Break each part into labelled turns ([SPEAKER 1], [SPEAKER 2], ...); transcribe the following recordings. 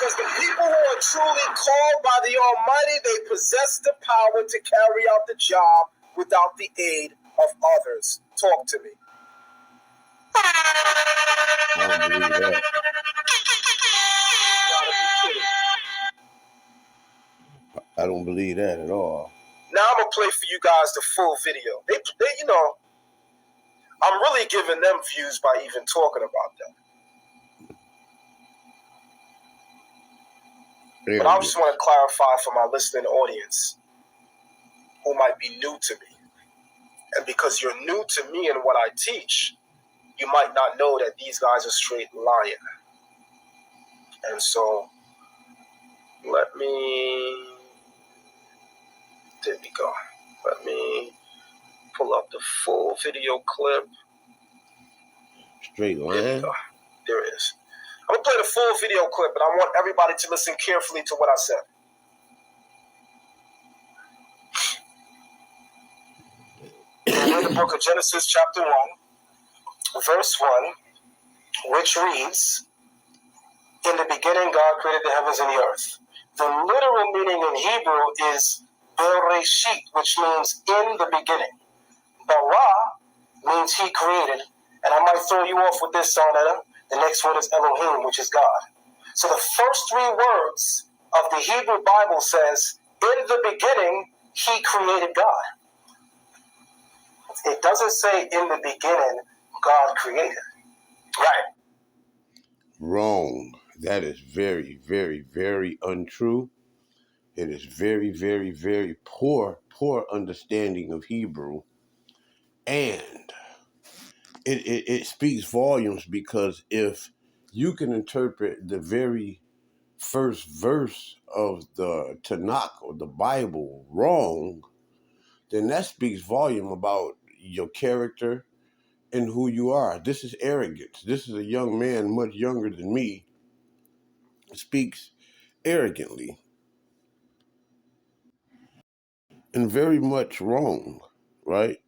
[SPEAKER 1] Because the people who are truly called by the Almighty, they possess the power to carry out the job without the aid of others. Talk to me.
[SPEAKER 2] I don't believe that. I don't believe that at all.
[SPEAKER 1] Now I'm gonna play for you guys the full video. They you know, I'm really giving them views by even talking about that. But I just want to clarify for my listening audience who might be new to me. And because you're new to me and what I teach, you might not know that these guys are straight lying. And so, there we go. Let me pull up the full video clip.
[SPEAKER 2] Straight lying?
[SPEAKER 1] There it is. I'm going to play the full video clip, but I want everybody to listen carefully to what I said. In the book of Genesis, chapter 1, verse 1, which reads, "In the beginning, God created the heavens and the earth." The literal meaning in Hebrew is Bereshit, which means in the beginning. Bara means he created. And I might throw you off with this, Sonetta. The next one is Elohim, which is God. So the first three words of the Hebrew Bible says, in the beginning, he created God. It doesn't say in the beginning, God created. Right.
[SPEAKER 2] Wrong. That is very, very, very untrue. It is very, very, very poor understanding of Hebrew. And it speaks volumes, because if you can interpret the very first verse of the Tanakh or the Bible wrong, then that speaks volume about your character and who you are. This is arrogance. This is a young man much younger than me, speaks arrogantly and very much wrong, right?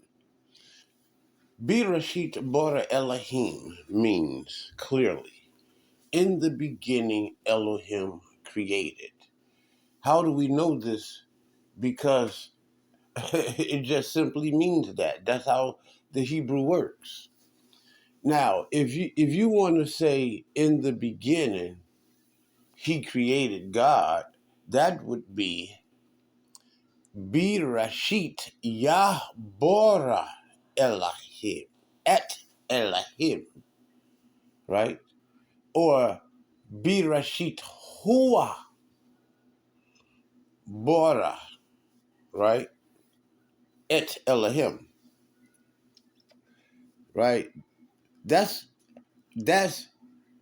[SPEAKER 2] Bereshit bara Elohim means clearly, in the beginning Elohim created. How do we know this? Because it just simply means that. That's how the Hebrew works. Now, if you want to say in the beginning he created God, that would be Bereshit Yah bara Elohim et Elohim, right? Or Bereshit Hua bara, right? Et Elohim, right? That's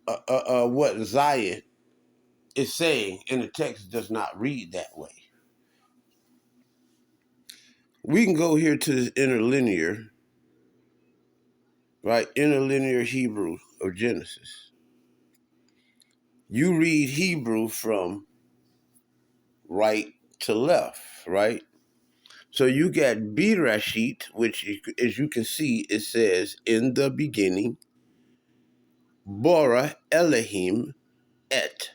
[SPEAKER 2] what Zion is saying, and the text does not read that way. We can go here to this interlinear, right? Interlinear Hebrew of Genesis. You read Hebrew from right to left, right? So you got Bereshit, which, as you can see, it says in the beginning, Bara Elohim et,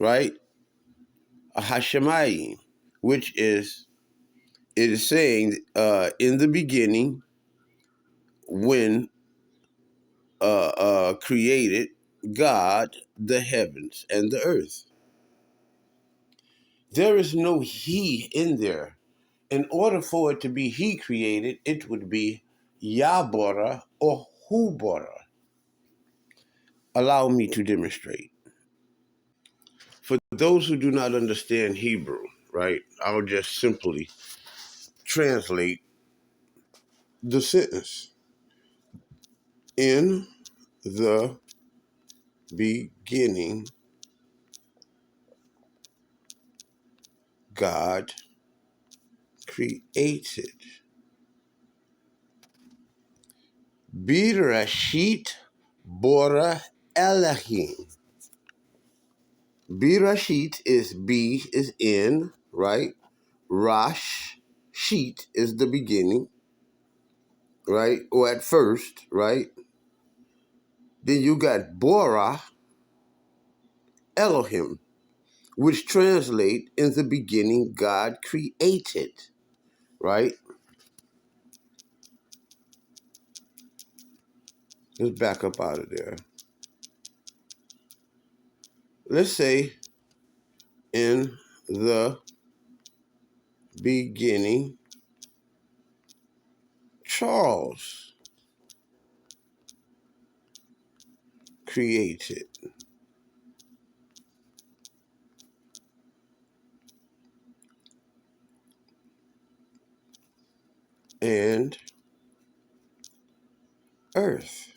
[SPEAKER 2] right? Hashemayim, which is, it is saying in the beginning, when created God the heavens and the earth. There is no he in there. In order for it to be he created, it would be Yabora or Hubora. Allow me to demonstrate. For those who do not understand Hebrew, right, I'll just simply translate the sentence. In the beginning, God created. Bereshit bara Elohim. Bereshit is B is in, right? Rash, sheet is the beginning, right? Or at first, right? Then you got Bora, Elohim, which translate in the beginning God created, right? Let's back up out of there. Let's say in the beginning, Charles created. And earth,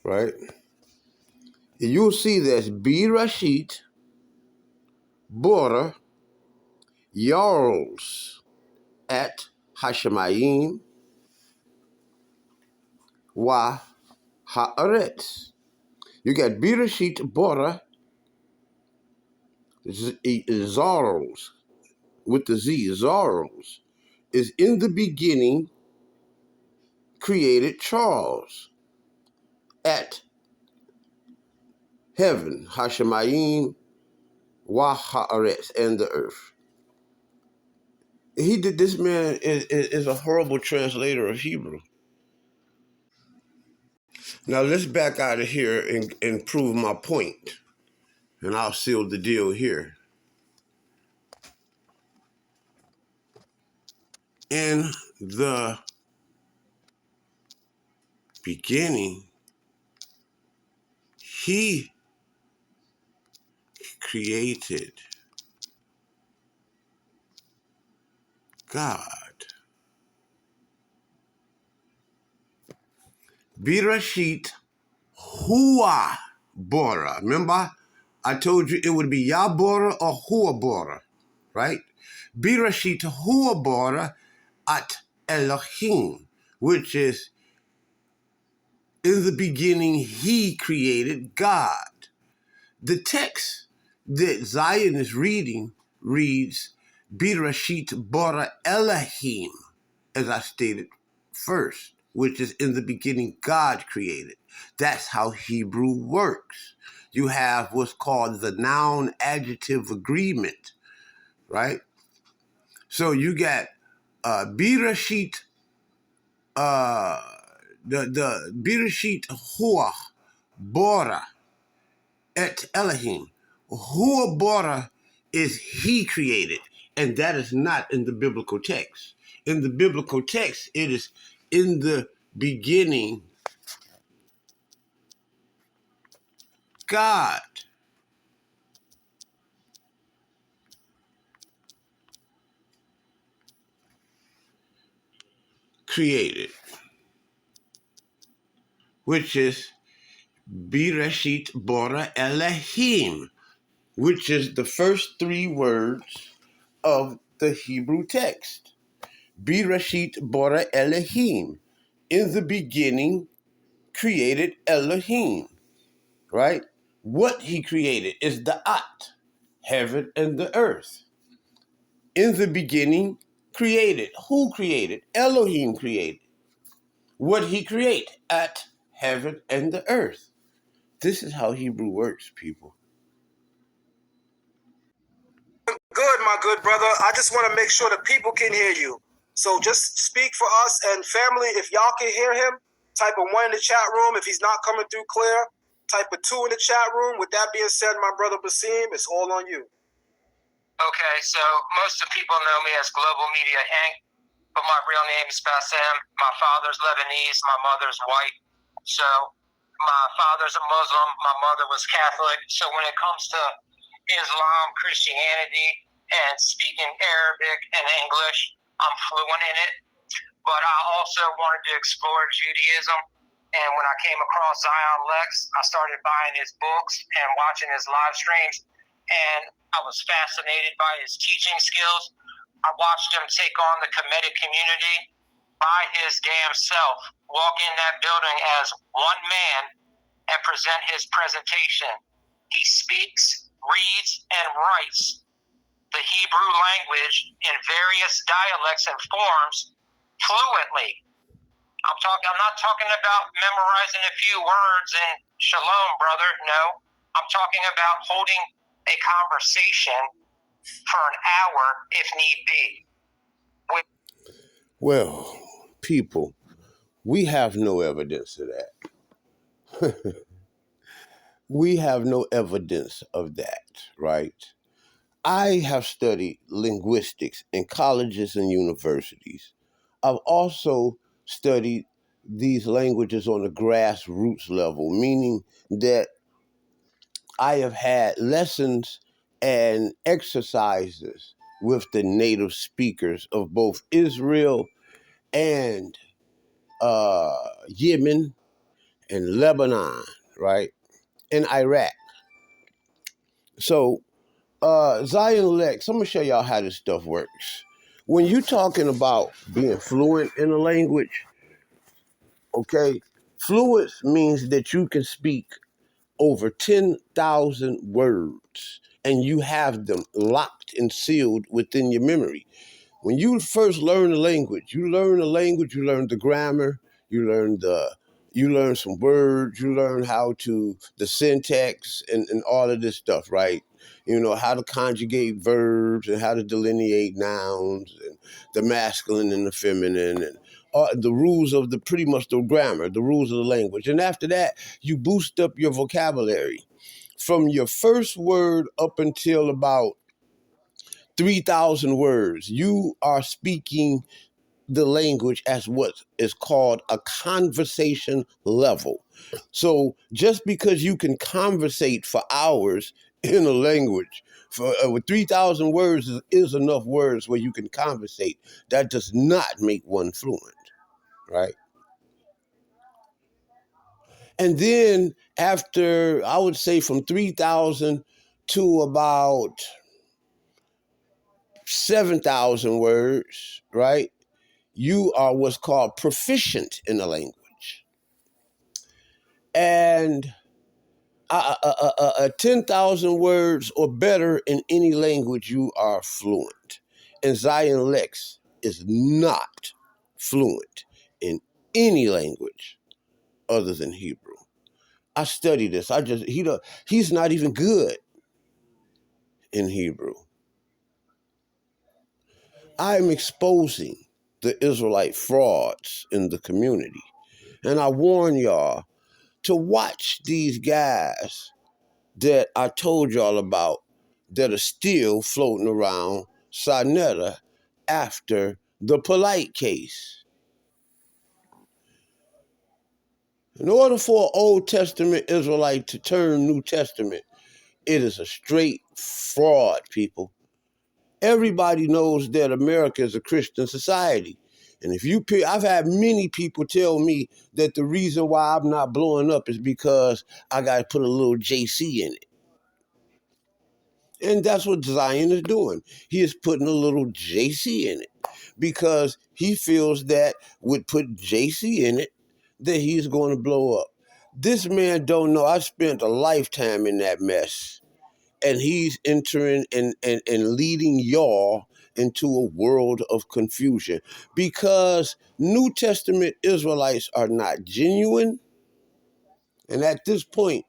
[SPEAKER 2] right? You'll see that's Bereshit, Bora, Yarls, at Hashemayim, Wa Haaretz. You got Bereshit, Bora, Zarls, with the Z, Zarls, is in the beginning created Charles at heaven, Hashemayim, Wa Haaretz, and the earth. This man is a horrible translator of Hebrew. Now let's back out of here and prove my point, and I'll seal the deal here. In the beginning, he created God. Bereshit Hua Bora. Remember, I told you it would be Yabora or Hua Bora, right? Bereshit Hua Bora at Elohim, which is in the beginning he created God. The text that Zion is reading reads Bereshit Bara Elohim, as I stated first, which is in the beginning God created. That's how Hebrew works. You have what's called the noun adjective agreement, right? So you got Bereshit, the Bereshit Hua Bora et Elohim. Hua Bora is he created, and that is not in the biblical text. In the biblical text, it is in the beginning, God created, which is Bereshit Bora Elohim, which is the first three words of the Hebrew text. Bereshit Bora Elohim. In the beginning, created Elohim, right? What he created is the At, heaven and the earth. In the beginning, created. Who created? Elohim created. What he create? At, heaven and the earth. This is how Hebrew works, people.
[SPEAKER 1] Good, my good brother. I just want to make sure the people can hear you. So just speak for us and family. If y'all can hear him, type a 1 in the chat room. If he's not coming through clear, type a 2 in the chat room. With that being said, my brother Basim, it's all on you.
[SPEAKER 3] Okay, so most of people know me as Global Media Inc., but my real name is Bassem. My father's Lebanese, my mother's white. So my father's a Muslim, my mother was Catholic. So when it comes to Islam, Christianity, and speaking Arabic and English, I'm fluent in it. But I also wanted to explore Judaism. And when I came across Zion Lexx, I started buying his books and watching his live streams. And I was fascinated by his teaching skills. I watched him take on the Kemetic community by his damn self, walk in that building as one man and present his presentation. He speaks, reads, and writes the Hebrew language in various dialects and forms fluently. I'm not talking about memorizing a few words and shalom, brother. No, I'm talking about holding a conversation for an hour if need be.
[SPEAKER 2] Well, people, we have no evidence of that. We have no evidence of that, right? I have studied linguistics in colleges and universities. I've also studied these languages on a grassroots level, meaning that I have had lessons and exercises with the native speakers of both Israel and Yemen and Lebanon, right? And Iraq. So, Zion Lexx, I'm going to show y'all how this stuff works. When you're talking about being fluent in a language, okay, fluent means that you can speak over 10,000 words and you have them locked and sealed within your memory. When you first learn a language, you learn the grammar, you learn some words, you learn how to the syntax and all of this stuff, right? You know, how to conjugate verbs and how to delineate nouns and the masculine and the feminine and the rules of pretty much the grammar, the rules of the language. And after that, you boost up your vocabulary from your first word up until about 3,000 words. You are speaking the language as what is called a conversation level. So just because you can conversate for hours in a language, for with 3,000 words is enough words where you can conversate. That does not make one fluent, right? And then after, I would say from 3,000 to about 7,000 words, right? You are what's called proficient in the language. And 10,000 words or better in any language, you are fluent. And Zion Lexx is not fluent in any language other than Hebrew. I study this. He's not even good in Hebrew. I'm exposing the Israelite frauds in the community. And I warn y'all to watch these guys that I told y'all about that are still floating around Sinetta after the Polite case. In order for an Old Testament Israelite to turn New Testament, it is a straight fraud, people. Everybody knows that America is a Christian society. And I've had many people tell me that the reason why I'm not blowing up is because I got to put a little JC in it. And that's what Zion is doing. He is putting a little JC in it because he feels that with put JC in it, that he's going to blow up. This man don't know. I spent a lifetime in that mess. And he's entering and leading y'all into a world of confusion because New Testament Israelites are not genuine. And at this point,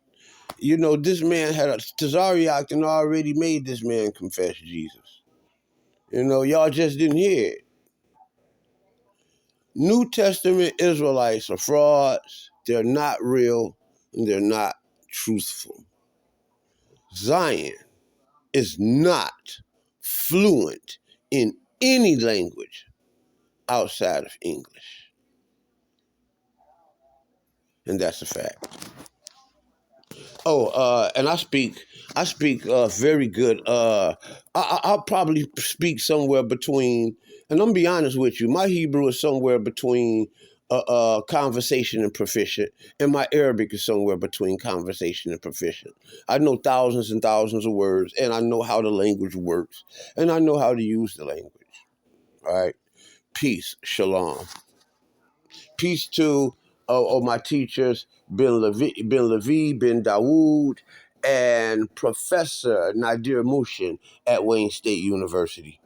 [SPEAKER 2] you know, this man had a Tazariak and already made this man confess Jesus. You know, y'all just didn't hear it. New Testament Israelites are frauds. They're not real and they're not truthful. Zion is not fluent in any language outside of English. And that's a fact. Oh, and I speak very good. I'll probably speak somewhere between, and I'm gonna be honest with you, my Hebrew is somewhere between conversation and proficient, and my Arabic is somewhere between conversation and proficient. I know thousands and thousands of words, and I know how the language works, and I know how to use the language. All right, peace, shalom. Peace to my teachers, Ben Levi, Ben Dawood, and Professor Nadir Mushin at Wayne State University.